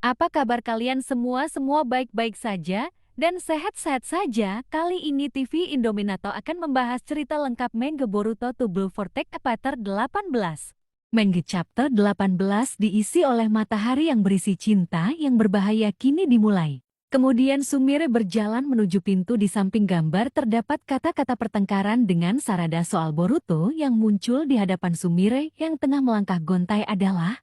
Apa kabar kalian semua? Semua baik-baik saja dan sehat-sehat saja. Kali ini TV Indominato akan membahas cerita lengkap Manga Boruto Double Vortex Chapter 18. Manga Chapter 18 diisi oleh matahari yang berisi cinta yang berbahaya kini dimulai. Kemudian Sumire berjalan menuju pintu. Di samping gambar terdapat kata-kata pertengkaran dengan Sarada soal Boruto. Yang muncul di hadapan Sumire yang tengah melangkah gontai adalah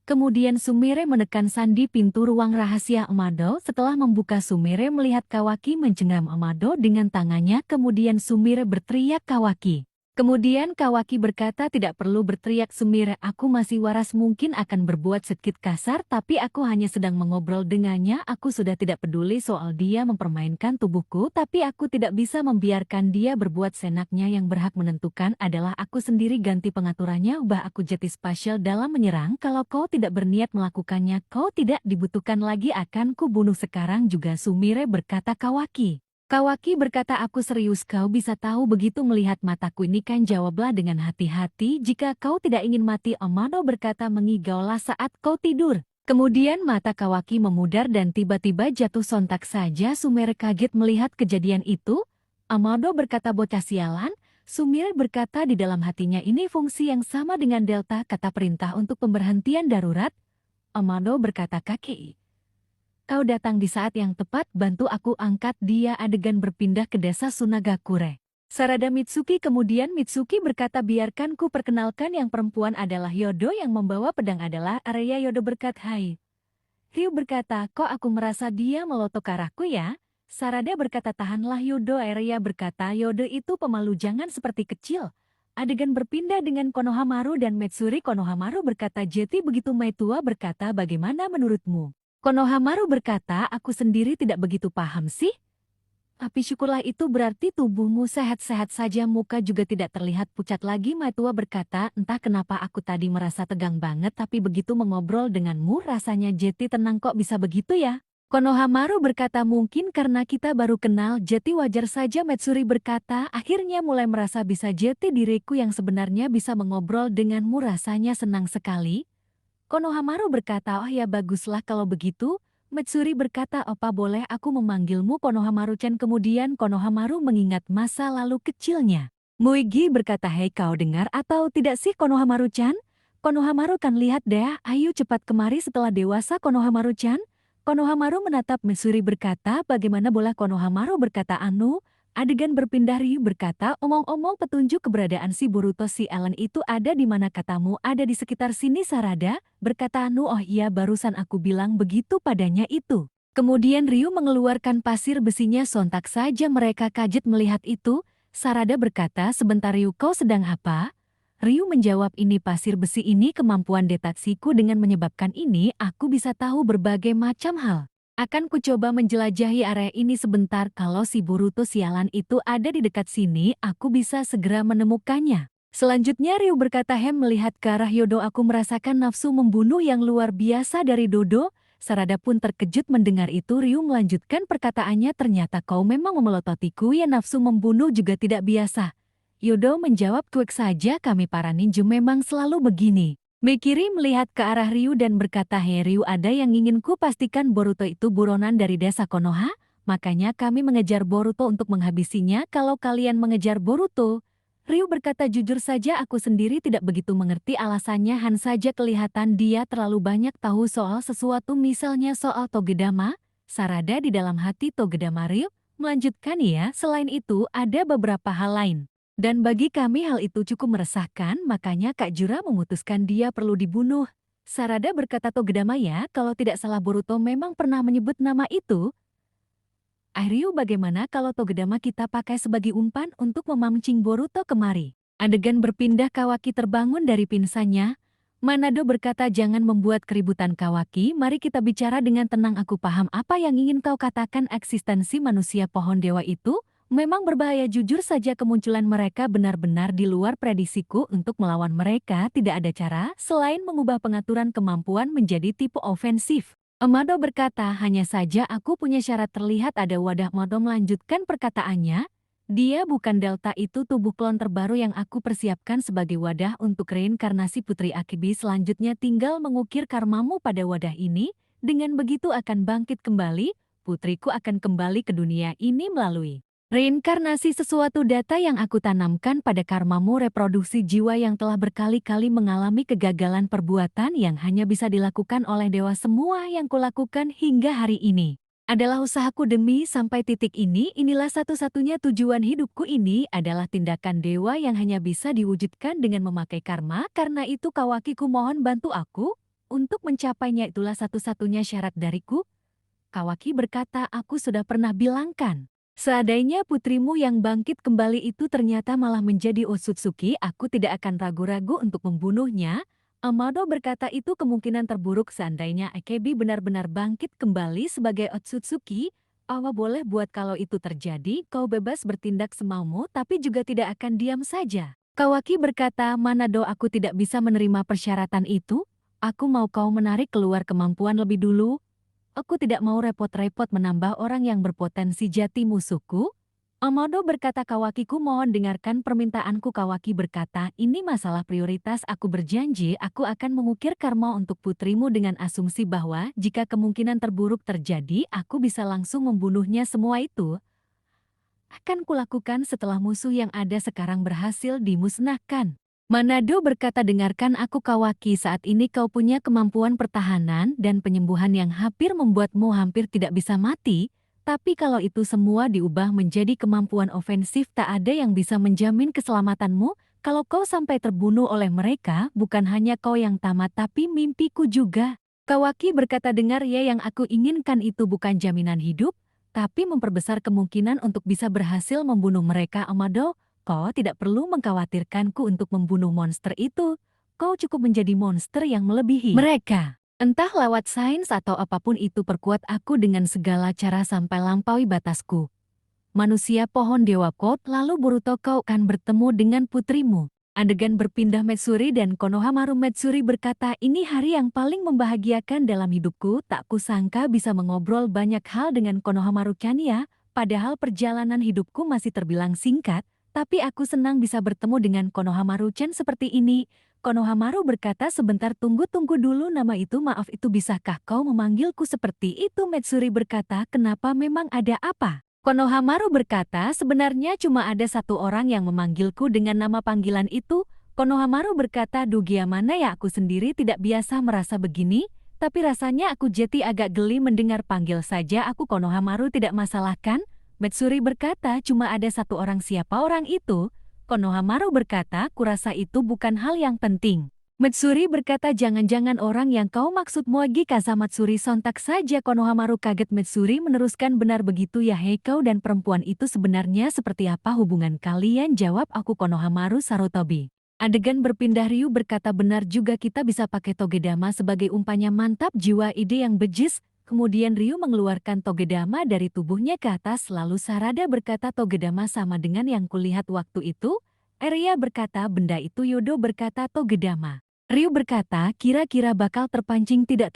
kemudian Sumire menekan sandi pintu ruang rahasia Amado. Setelah membuka, Sumire melihat Kawaki mencengkram Amado dengan tangannya. Kemudian Sumire berteriak, "Kawaki!" Kemudian Kawaki berkata, "Tidak perlu berteriak Sumire, aku masih waras, mungkin akan berbuat sedikit kasar, tapi aku hanya sedang mengobrol dengannya. Aku sudah tidak peduli soal dia mempermainkan tubuhku, tapi aku tidak bisa membiarkan dia berbuat senaknya. Yang berhak menentukan adalah aku sendiri. Ganti pengaturannya, ubah aku jadi spasial dalam menyerang. Kalau kau tidak berniat melakukannya, kau tidak dibutuhkan lagi, akan ku bunuh sekarang juga." Sumire berkata Kawaki. Kawaki berkata, "Aku serius, kau bisa tahu begitu melihat mataku ini kan? Jawablah dengan hati-hati jika kau tidak ingin mati." Amado berkata, "Mengigaulah saat kau tidur." Kemudian mata Kawaki memudar dan tiba-tiba jatuh. Sontak saja Sumire kaget melihat kejadian itu. Amado berkata, "Bocah sialan." Sumire berkata di dalam hatinya, "Ini fungsi yang sama dengan delta, kata perintah untuk pemberhentian darurat." Amado berkata, "Kakei, kau datang di saat yang tepat, bantu aku angkat dia." Adegan berpindah ke desa Sunagakure. Sarada Mitsuki. Kemudian Mitsuki berkata, "Biarkan ku perkenalkan, yang perempuan adalah Yodo, yang membawa pedang adalah Areya." Yodo berkata, "Hai." Ryu berkata, "Kok aku merasa dia melotok ke arahku ya?" Sarada berkata, "Tahanlah Yodo." Areya berkata, "Yodo itu pemalu, jangan seperti kecil." Adegan berpindah dengan Konohamaru dan Metsuri. Konohamaru berkata, "Jeti begitu." Maitua berkata, "Bagaimana menurutmu?" Konohamaru berkata, "Aku sendiri tidak begitu paham sih. Tapi syukurlah, itu berarti tubuhmu sehat-sehat saja, muka juga tidak terlihat pucat lagi." Maitua berkata, "Entah kenapa aku tadi merasa tegang banget, tapi begitu mengobrol denganmu rasanya Jeti tenang. Kok bisa begitu ya?" Konohamaru berkata, "Mungkin karena kita baru kenal, Jeti, wajar saja." Metsuri berkata, "Akhirnya mulai merasa bisa, Jeti, diriku yang sebenarnya bisa mengobrol denganmu, rasanya senang sekali." Konohamaru berkata, "Oh ya, baguslah kalau begitu." Metsuri berkata, "Apa boleh aku memanggilmu Konohamaru-chan?" Kemudian Konohamaru mengingat masa lalu kecilnya. Muigi berkata, "Hei, kau dengar atau tidak sih Konohamaru-chan? Konohamaru kan, lihat deh, ayo cepat kemari setelah dewasa Konohamaru-chan." Konohamaru menatap Metsuri berkata, "Bagaimana boleh?" Konohamaru berkata, "Anu." Adegan berpindah. Ryu berkata, "Omong-omong, petunjuk keberadaan si Boruto si Ellen itu ada di mana?" "Katamu ada di sekitar sini." Sarada berkata, "Anu, oh iya, barusan aku bilang begitu padanya itu." Kemudian Ryu mengeluarkan pasir besinya. Sontak saja mereka kaget melihat itu. Sarada berkata, "Sebentar Ryu, kau sedang apa?" Ryu menjawab, "Ini pasir besi ini kemampuan deteksiku. Dengan menyebabkan ini, aku bisa tahu berbagai macam hal. Akan ku coba menjelajahi area ini sebentar. Kalau si Boruto sialan itu ada di dekat sini, aku bisa segera menemukannya." Selanjutnya Ryu berkata, melihat ke arah Yodo, "Aku merasakan nafsu membunuh yang luar biasa dari Dodo." Sarada pun terkejut mendengar itu. Ryu melanjutkan perkataannya, "Ternyata kau memang memelototiku ya, nafsu membunuh juga tidak biasa." Yodo menjawab, "Cuek saja, kami para ninja memang selalu begini." Mikiri melihat ke arah Ryu dan berkata, "Hei Ryu, ada yang ingin ku pastikan, Boruto itu buronan dari desa Konoha, makanya kami mengejar Boruto untuk menghabisinya. Kalau kalian mengejar Boruto..." Ryu berkata, "Jujur saja aku sendiri tidak begitu mengerti alasannya, Han saja kelihatan dia terlalu banyak tahu soal sesuatu, misalnya soal Togedama." Sarada di dalam hati, "Togedama?" Ryu melanjutkan, "Ya, selain itu ada beberapa hal lain. Dan bagi kami hal itu cukup meresahkan, makanya Kak Jura memutuskan dia perlu dibunuh." Sarada berkata, "Togedama ya, kalau tidak salah Boruto memang pernah menyebut nama itu." "Ryu, bagaimana kalau Togedama kita pakai sebagai umpan untuk memancing Boruto kemari?" Adegan berpindah. Kawaki terbangun dari pingsannya. Manado berkata, "Jangan membuat keributan Kawaki, mari kita bicara dengan tenang. Aku paham apa yang ingin kau katakan. Eksistensi manusia pohon dewa itu memang berbahaya. Jujur saja kemunculan mereka benar-benar di luar prediksiku. Untuk melawan mereka tidak ada cara selain mengubah pengaturan kemampuan menjadi tipe ofensif." Amado berkata, "Hanya saja aku punya syarat." Terlihat ada wadah. Amado melanjutkan perkataannya, "Dia bukan delta, itu tubuh klon terbaru yang aku persiapkan sebagai wadah untuk reinkarnasi Putri Akibi. Selanjutnya tinggal mengukir karmamu pada wadah ini Dengan begitu akan bangkit kembali, putriku akan kembali ke dunia ini melalui reinkarnasi sesuatu data yang aku tanamkan pada karmamu reproduksi jiwa yang telah berkali-kali mengalami kegagalan perbuatan yang hanya bisa dilakukan oleh dewa. Semua yang kulakukan hingga hari ini adalah usahaku demi sampai titik ini. Inilah satu-satunya tujuan hidupku. Ini adalah tindakan dewa yang hanya bisa diwujudkan dengan memakai karma. Karena itu Kawakiku mohon bantu aku untuk mencapainya. Itulah satu-satunya syarat dariku. Kawaki berkata, aku sudah pernah bilangkan. Seandainya putrimu yang bangkit kembali itu ternyata malah menjadi Otsutsuki, aku tidak akan ragu-ragu untuk membunuhnya. Amado berkata itu kemungkinan terburuk seandainya Akebi benar-benar bangkit kembali sebagai Otsutsuki. Awa boleh buat kalau itu terjadi, kau bebas bertindak semaumu tapi juga tidak akan diam saja. Kawaki berkata, Manado aku tidak bisa menerima persyaratan itu. Aku mau kau menarik keluar kemampuan lebih dulu. Aku tidak mau repot-repot menambah orang yang berpotensi jati musuhku. Amado berkata Kawakiku mohon dengarkan permintaanku. Kawaki berkata ini masalah prioritas. Aku berjanji aku akan mengukir karma untuk putrimu dengan asumsi bahwa jika kemungkinan terburuk terjadi aku bisa langsung membunuhnya. Semua itu akan kulakukan setelah musuh yang ada sekarang berhasil dimusnahkan. Manado berkata dengarkan aku Kawaki, saat ini kau punya kemampuan pertahanan dan penyembuhan yang hampir membuatmu hampir tidak bisa mati, tapi kalau itu semua diubah menjadi kemampuan ofensif tak ada yang bisa menjamin keselamatanmu. Kalau kau sampai terbunuh oleh mereka, bukan hanya kau yang tamat tapi mimpiku juga. Kawaki berkata dengar ya, yang aku inginkan itu bukan jaminan hidup, tapi memperbesar kemungkinan untuk bisa berhasil membunuh mereka. Amado, kau tidak perlu mengkhawatirkanku untuk membunuh monster itu. Kau cukup menjadi monster yang melebihi mereka. Entah lewat sains atau apapun itu, perkuat aku dengan segala cara sampai lampaui batasku. Manusia pohon dewa kot, lalu Boruto kau akan bertemu dengan putrimu. Adegan berpindah Metsuri dan Konohamaru. Metsuri berkata ini hari yang paling membahagiakan dalam hidupku. Tak kusangka bisa mengobrol banyak hal dengan Konohamaru-chan ya. Padahal perjalanan hidupku masih terbilang singkat. Tapi aku senang bisa bertemu dengan Konohamaru-chan seperti ini. Konohamaru berkata sebentar tunggu dulu, nama itu maaf itu bisakah kau memanggilku seperti itu? Metsuri berkata kenapa, memang ada apa? Konohamaru berkata sebenarnya cuma ada satu orang yang memanggilku dengan nama panggilan itu. Konohamaru berkata dugia mana ya, aku sendiri tidak biasa merasa begini. Tapi rasanya aku jadi agak geli mendengar panggil saja aku Konohamaru, tidak masalah kan? Metsuri berkata cuma ada satu orang, siapa orang itu? Konohamaru berkata kurasa itu bukan hal yang penting. Metsuri berkata jangan-jangan orang yang kau maksud Moegi Kasa. Matsuri sontak saja. Konohamaru kaget. Metsuri meneruskan benar begitu ya, hei kau dan perempuan itu sebenarnya seperti apa hubungan kalian? Jawab aku Konohamaru Sarutobi. Adegan berpindah. Ryu berkata benar juga, kita bisa pakai Togedama sebagai umpannya. Mantap, jiwa ide yang bejis. Kemudian Ryu mengeluarkan Togedama dari tubuhnya ke atas, lalu Sarada berkata Togedama sama dengan yang kulihat waktu itu. Arya berkata benda itu. Yodo berkata Togedama. Ryu berkata kira-kira bakal terpancing tidak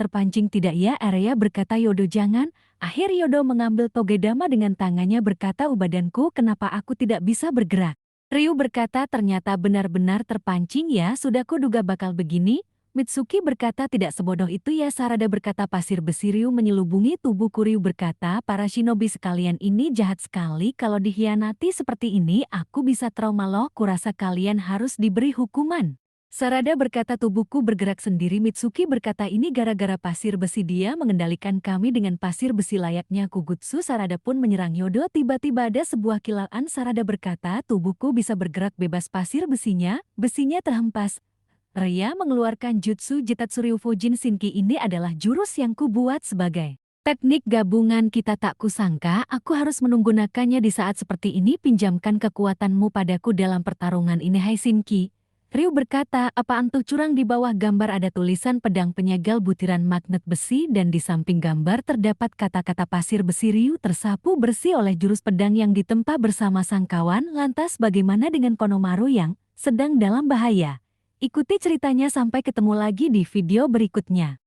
ya? Arya berkata Yodo jangan. Akhir Yodo mengambil Togedama dengan tangannya berkata badanku kenapa aku tidak bisa bergerak? Ryu berkata ternyata benar-benar terpancing ya, sudah kuduga bakal begini. Mitsuki berkata tidak sebodoh itu ya. Sarada berkata pasir besi. Ryu menyelubungi tubuhku. Ryu berkata para shinobi sekalian ini jahat sekali, kalau dikhianati seperti ini aku bisa trauma loh, kurasa kalian harus diberi hukuman. Sarada berkata tubuhku bergerak sendiri. Mitsuki berkata ini gara-gara pasir besi, dia mengendalikan kami dengan pasir besi layaknya Kugutsu. Sarada pun menyerang Yodo. Tiba-tiba ada sebuah kilauan. Sarada berkata tubuhku bisa bergerak bebas pasir besinya terhempas. Rya mengeluarkan jutsu Jitatsu Ryufujin Shinki. Ini adalah jurus yang kubuat sebagai teknik gabungan. Kita tak kusangka aku harus menggunakannya di saat seperti ini. Pinjamkan kekuatanmu padaku dalam pertarungan ini, hai Shinki. Ryu berkata, apaan tuh? Curang. Di bawah gambar ada tulisan pedang penyegal butiran magnet besi dan di samping gambar terdapat kata-kata pasir besi. Ryu tersapu bersih oleh jurus pedang yang ditempa bersama sang kawan. Lantas bagaimana dengan Konohamaru yang sedang dalam bahaya? Ikuti ceritanya sampai ketemu lagi di video berikutnya.